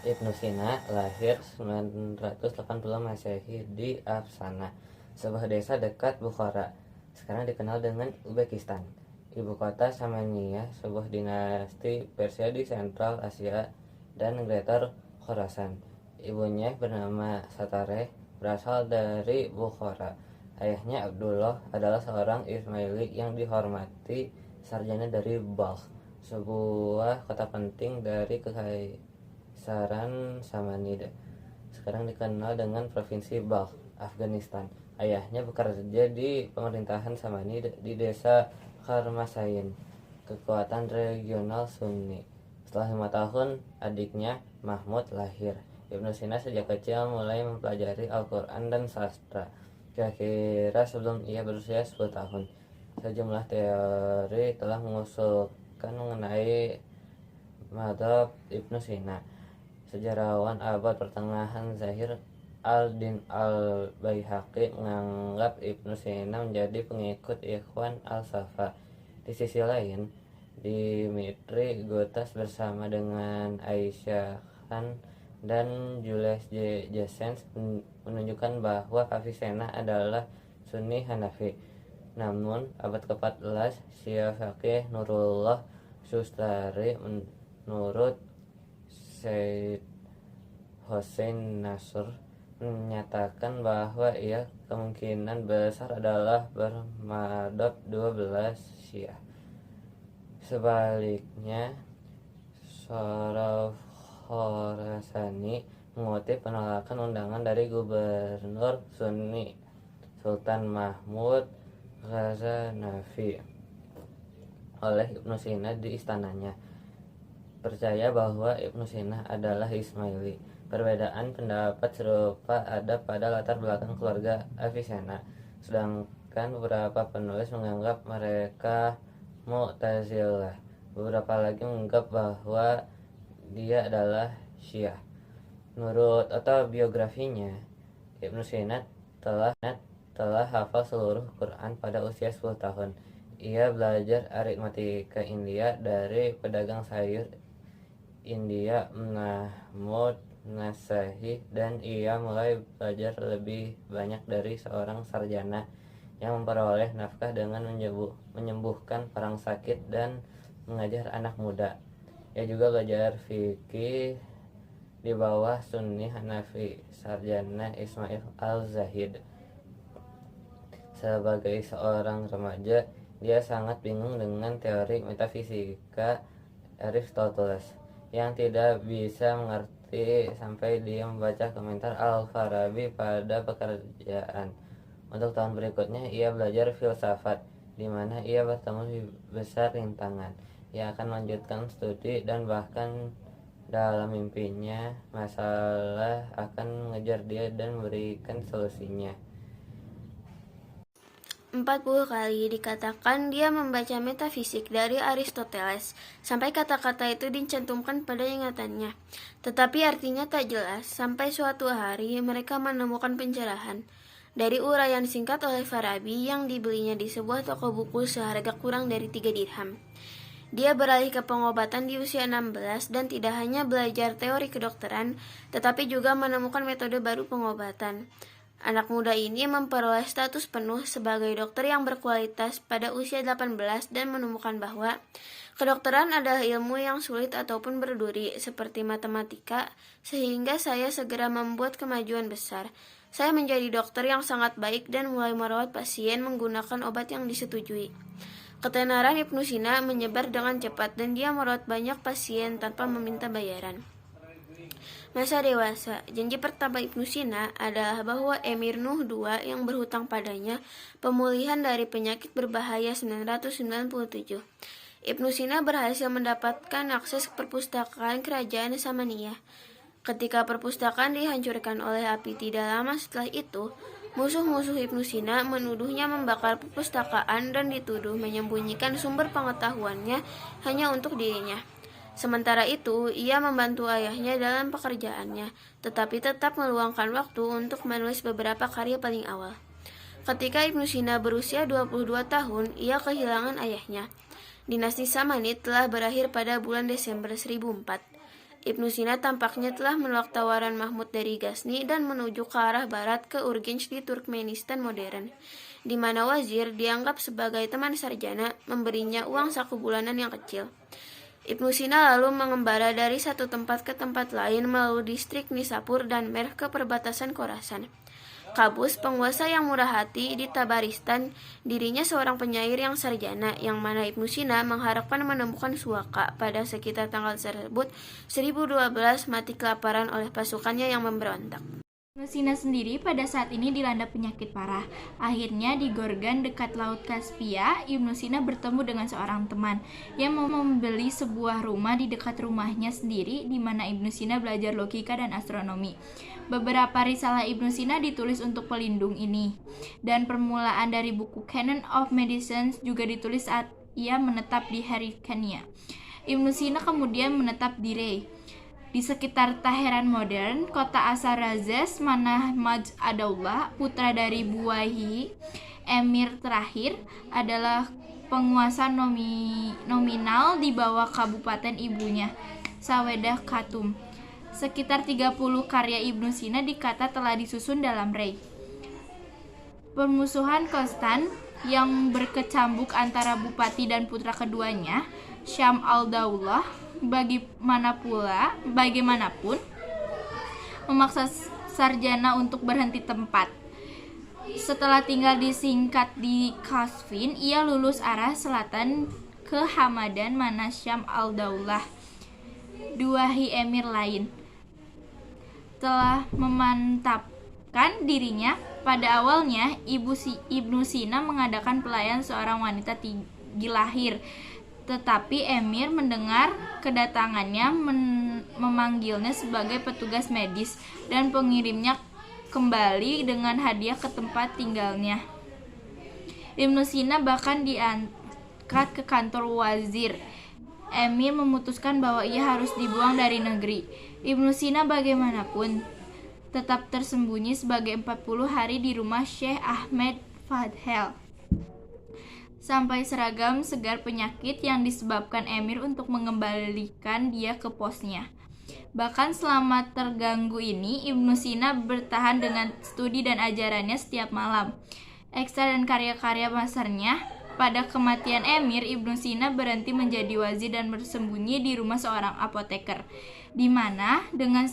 Ibnu Sina lahir 980 Masehi di Afsana, sebuah desa dekat Bukhara, sekarang dikenal dengan Uzbekistan. Ibu kota Samaniyah, sebuah dinasti Persia di Sentral Asia dan Greater Khorasan. Ibunya bernama Satareh, berasal dari Bukhara. Ayahnya Abdullah adalah seorang Ismaili yang dihormati, sarjana dari Balkh, sebuah kota penting dari Kekaisaran Samanid, sekarang dikenal dengan Provinsi Balkh, Afghanistan. Ayahnya bekerja di pemerintahan Samanid di desa Karmasayin, kekuatan regional Sunni. Setelah 5 tahun, adiknya Mahmud lahir. Ibnu Sina sejak kecil mulai mempelajari Al-Quran dan sastra, kira-kira sebelum ia berusia 10 tahun. Sejumlah teori telah mengusulkan mengenai madhab Ibnu Sina. Sejarawan abad pertengahan Zahir al-Din al-Baihaqi menganggap Ibnu Sina menjadi pengikut Ikhwan al-Safa. Di sisi lain, Dimitri Gotas bersama dengan Aisyah Khan dan Julius Jacens menunjukkan bahwa Avicenna adalah Sunni Hanafi. Namun, abad ke-14, Syiah Faqih Nurullah Sustari menurut Syed Hossein Nasr menyatakan bahwa ia kemungkinan besar adalah bermadhab 12 Syiah. Sebaliknya, Syaraf Khorasani mengutip penolakan undangan dari gubernur Sunni Sultan Mahmud Ghaznavi oleh Ibnu Sina di istananya, percaya bahwa Ibnu Sina adalah Ismaili. Perbedaan pendapat serupa ada pada latar belakang keluarga Avicenna, sedangkan beberapa penulis menganggap mereka Mu'tazilah. Beberapa lagi menganggap bahwa dia adalah Syiah. Menurut autobiografinya, Ibnu Sina telah hafal seluruh Quran pada usia 10 tahun. Ia belajar aritmatika India dari pedagang sayur India Mahmud Nasahi, dan ia mulai belajar lebih banyak dari seorang sarjana yang memperoleh nafkah dengan menyembuhkan orang sakit dan mengajar anak muda. Ia juga belajar fikih di bawah Sunni Hanafi sarjana Ismail al-Zahid. Sebagai seorang remaja, dia sangat bingung dengan teori metafisika Aristoteles yang tidak bisa mengerti sampai dia membaca komentar Al-Farabi pada pekerjaan. Untuk tahun berikutnya, ia belajar filsafat, di mana ia bertemu besar rintangan. Ia akan melanjutkan studi dan bahkan dalam mimpinya masalah akan mengejar dia dan memberikan solusinya. 40 kali dikatakan dia membaca metafisik dari Aristoteles, sampai kata-kata itu dicantumkan pada ingatannya. Tetapi artinya tak jelas, sampai suatu hari mereka menemukan pencerahan dari uraian singkat oleh Farabi yang dibelinya di sebuah toko buku seharga kurang dari 3 dirham. Dia beralih ke pengobatan di usia 16 dan tidak hanya belajar teori kedokteran, tetapi juga menemukan metode baru pengobatan. Anak muda ini memperoleh status penuh sebagai dokter yang berkualitas pada usia 18 dan menemukan bahwa kedokteran adalah ilmu yang sulit ataupun berduri seperti matematika, sehingga saya segera membuat kemajuan besar. Saya menjadi dokter yang sangat baik dan mulai merawat pasien menggunakan obat yang disetujui. Ketenaran Ibnu Sina menyebar dengan cepat dan dia merawat banyak pasien tanpa meminta bayaran. Masa dewasa, janji pertama Ibnu Sina adalah bahwa Emir Nuh II yang berhutang padanya pemulihan dari penyakit berbahaya 997. Ibnu Sina berhasil mendapatkan akses ke perpustakaan kerajaan Samaniyah. Ketika perpustakaan dihancurkan oleh api tidak lama setelah itu, musuh-musuh Ibnu Sina menuduhnya membakar perpustakaan dan dituduh menyembunyikan sumber pengetahuannya hanya untuk dirinya. Sementara itu, ia membantu ayahnya dalam pekerjaannya, tetapi tetap meluangkan waktu untuk menulis beberapa karya paling awal. Ketika Ibnu Sina berusia 22 tahun, ia kehilangan ayahnya. Dinasti Samanid telah berakhir pada bulan Desember 1004. Ibnu Sina tampaknya telah menolak tawaran Mahmud dari Ghazni dan menuju ke arah barat ke Urgench di Turkmenistan modern, di mana wazir dianggap sebagai teman sarjana, memberinya uang saku bulanan yang kecil. Ibnu Sina lalu mengembara dari satu tempat ke tempat lain melalui distrik Nishapur dan Merv ke perbatasan Khorasan. Qabus, penguasa yang murah hati di Tabaristan, dirinya seorang penyair yang sarjana, yang mana Ibnu Sina mengharapkan menemukan suaka pada sekitar tanggal tersebut 1012 mati kelaparan oleh pasukannya yang memberontak. Ibnu Sina sendiri pada saat ini dilanda penyakit parah. Akhirnya di Gorgan dekat Laut Kaspia, Ibnu Sina bertemu dengan seorang teman yang mau membeli sebuah rumah di dekat rumahnya sendiri, di mana Ibnu Sina belajar logika dan astronomi. Beberapa risalah Ibnu Sina ditulis untuk pelindung ini, dan permulaan dari buku Canon of Medicine juga ditulis saat ia menetap di Hyrcania. Ibnu Sina kemudian menetap di Rey. Di sekitar Teheran modern, kota asal Razes, mana Maj Ad-Daula, putra dari Buwayhi, emir terakhir, adalah penguasa nominal di bawah kabupaten ibunya, Sawedah Khatum. Sekitar 30 karya Ibnu Sina dikata telah disusun dalam Rey. Permusuhan konstan yang berkecambuk antara bupati dan putra keduanya, Syam al-Daulah, bagaimanapun memaksa sarjana untuk berhenti tempat. Setelah tinggal disingkat di Kasvin, ia lulus arah selatan ke Hamadan, mana Syam al-Daulah, Duwahi emir lain, telah memantapkan dirinya. Pada awalnya, Ibnu Sina mengadakan pelayan seorang wanita tinggi lahir, tetapi emir mendengar kedatangannya memanggilnya sebagai petugas medis dan pengirimnya kembali dengan hadiah ke tempat tinggalnya. Ibnu Sina bahkan diangkat ke kantor wazir. Emir memutuskan bahwa ia harus dibuang dari negeri. Ibnu Sina bagaimanapun tetap tersembunyi sebagai 40 hari di rumah Syekh Ahmed Fadhel, sampai seragam segar penyakit yang disebabkan emir untuk mengembalikan dia ke posnya. Bahkan selama terganggu ini, Ibnu Sina bertahan dengan studi dan ajarannya setiap malam. Ekstra dan karya-karya besarnya. Pada kematian emir, Ibnu Sina berhenti menjadi wazir dan bersembunyi di rumah seorang apoteker, di mana dengan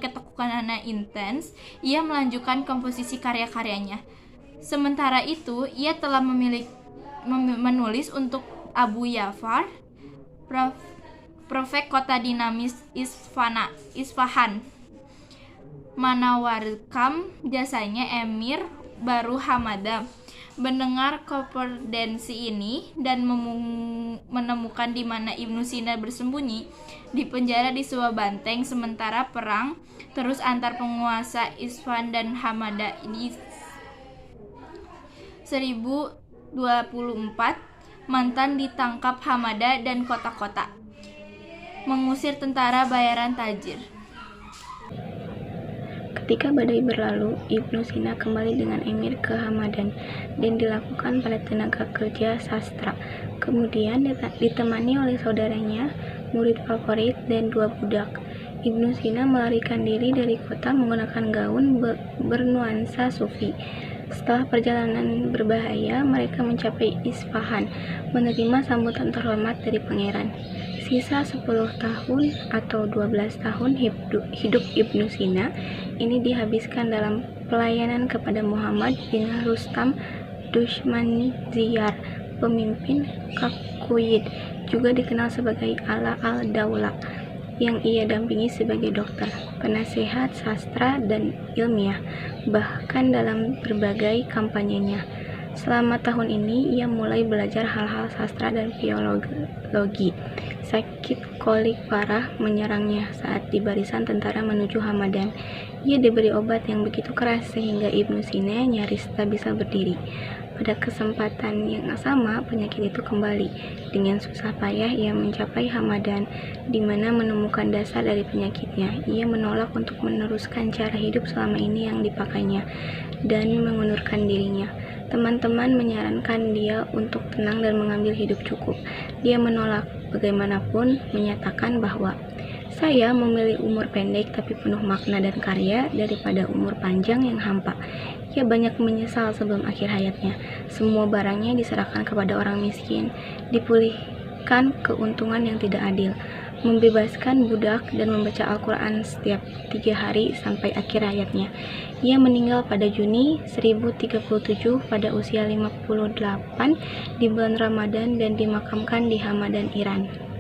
ketekunan intens, ia melanjutkan komposisi karya-karyanya. Sementara itu, ia telah menulis untuk Abu Ja'far, prefek kota dinamis Isfahan, Manawarkam. Jasanya emir baru Hamadah mendengar korespondensi ini dan menemukan di mana Ibnu Sina bersembunyi, di penjara di sebuah banteng. Sementara perang terus antar penguasa Isfahan dan Hamadah di 1024, mantan ditangkap Hamadah dan kota-kota, mengusir tentara bayaran tajir. Ketika badai berlalu, Ibnu Sina kembali dengan emir ke Hamadan dan dilakukan pada tenaga kerja sastra. Kemudian ditemani oleh saudaranya, murid favorit, dan 2 budak. Ibnu Sina melarikan diri dari kota menggunakan gaun bernuansa sufi. Setelah perjalanan berbahaya, mereka mencapai Isfahan, menerima sambutan terhormat dari pangeran. Sisa 10 tahun atau 12 tahun hidup Ibnu Sina ini dihabiskan dalam pelayanan kepada Muhammad bin Rustam Dushmanziyar, pemimpin Kakuyid, juga dikenal sebagai Ala al-Daula, yang ia dampingi sebagai dokter, penasehat sastra dan ilmiah, bahkan dalam berbagai kampanyenya. Selama tahun ini, ia mulai belajar hal-hal sastra dan biologi. Sakit kolik parah menyerangnya saat di barisan tentara menuju Hamadan. Ia diberi obat yang begitu keras sehingga Ibnu Sina nyaris tak bisa berdiri. Pada kesempatan yang sama, penyakit itu kembali. Dengan susah payah ia mencapai Hamadan, di mana menemukan dasar dari penyakitnya. Ia menolak untuk meneruskan cara hidup selama ini yang dipakainya dan mengundurkan dirinya. Teman-teman menyarankan dia untuk tenang dan mengambil hidup cukup. Dia menolak, bagaimanapun menyatakan bahwa saya memilih umur pendek tapi penuh makna dan karya daripada umur panjang yang hampa. Ia banyak menyesal sebelum akhir hayatnya. Semua barangnya diserahkan kepada orang miskin, dipulihkan keuntungan yang tidak adil, membebaskan budak dan membaca Al-Quran setiap 3 hari sampai akhir hayatnya. Ia meninggal pada Juni 1037 pada usia 58 di bulan Ramadan dan dimakamkan di Hamadan, Iran.